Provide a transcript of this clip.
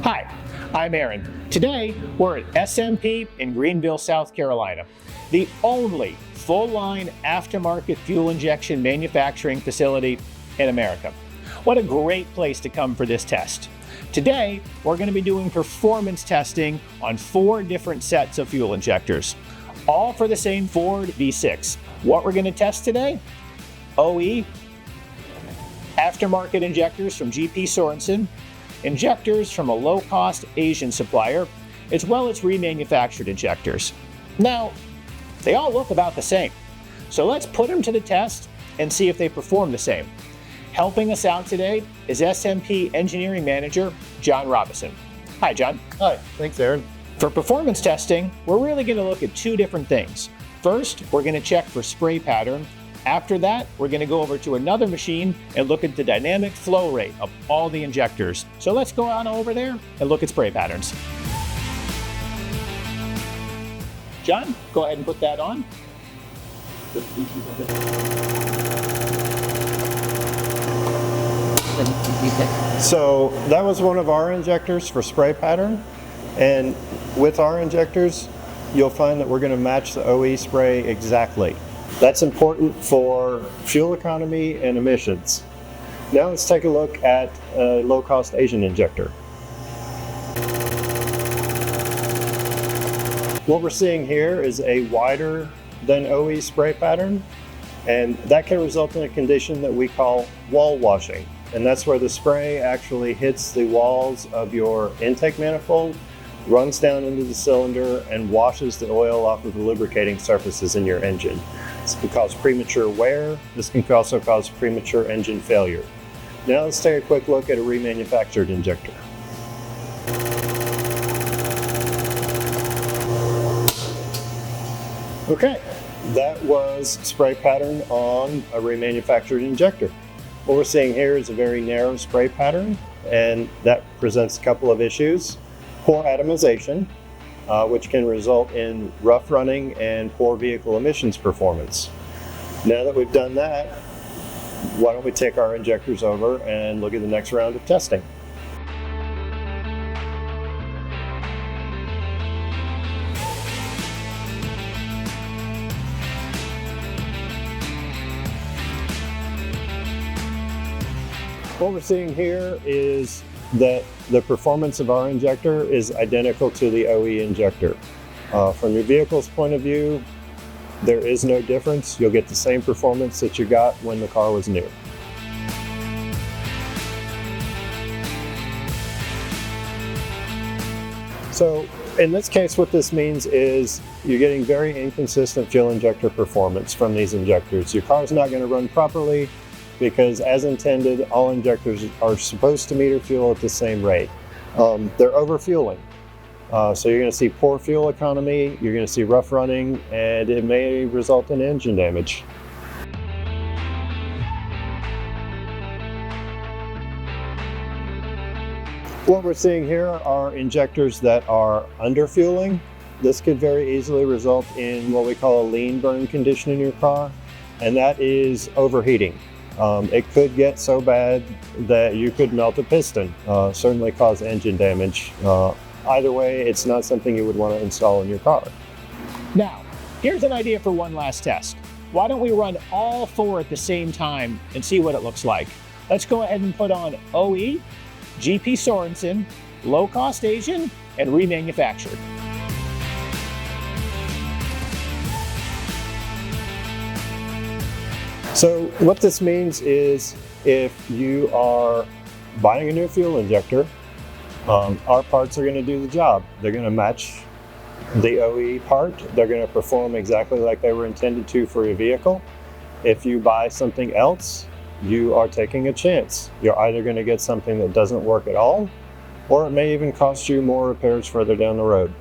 Hi, I'm Aaron. Today, we're at SMP in Greenville, South Carolina, the only full-line aftermarket fuel injection manufacturing facility in America. What a great place to come for this test. Today, we're going to be doing performance testing on 4 different sets of fuel injectors, all for the same Ford V6. What we're going to test today? OE, aftermarket injectors from GP Sorensen, injectors from a low-cost Asian supplier, as well as remanufactured injectors. Now, they all look about the same, so let's put them to the test and see if they perform the same. Helping us out today is SMP Engineering Manager, John Robison. Hi, John. Hi, thanks, Aaron. For performance testing, we're really going to look at 2 different things. First, we're going to check for spray pattern. After that, we're going to go over to another machine and look at the dynamic flow rate of all the injectors. So let's go on over there and look at spray patterns. John, go ahead and put that on. So that was one of our injectors for spray pattern, and with our injectors, you'll find that we're going to match the OE spray exactly. That's important for fuel economy and emissions. Now let's take a look at a low-cost Asian injector. What we're seeing here is a wider than OE spray pattern, and that can result in a condition that we call wall washing. And that's where the spray actually hits the walls of your intake manifold, runs down into the cylinder, and washes the oil off of the lubricating surfaces in your engine. This can cause premature wear. This can also cause premature engine failure. Now let's take a quick look at a remanufactured injector. Okay, that was spray pattern on a remanufactured injector. What we're seeing here is a very narrow spray pattern, and that presents a couple of issues. Poor atomization, which can result in rough running and poor vehicle emissions performance. Now that we've done that, why don't we take our injectors over and look at the next round of testing. What we're seeing here is that the performance of our injector is identical to the OE injector. From your vehicle's point of view, there is no difference. You'll get the same performance that you got when the car was new. So in this case, what this means is you're getting very inconsistent fuel injector performance from these injectors. Your car's not going to run properly, because as intended, all injectors are supposed to meter fuel at the same rate. They're overfueling. So you're going to see poor fuel economy, you're going to see rough running, and it may result in engine damage. What we're seeing here are injectors that are underfueling. This could very easily result in what we call a lean burn condition in your car, and that is overheating. It could get so bad that you could melt a piston, certainly cause engine damage. Either way, it's not something you would want to install in your car. Now, here's an idea for one last test. Why don't we run all 4 at the same time and see what it looks like? Let's go ahead and put on OE, GP Sorensen, low-cost Asian, and remanufactured. So what this means is if you are buying a new fuel injector, our parts are going to do the job. They're going to match the OE part. They're going to perform exactly like they were intended to for your vehicle. If you buy something else, you are taking a chance. You're either going to get something that doesn't work at all, or it may even cost you more repairs further down the road.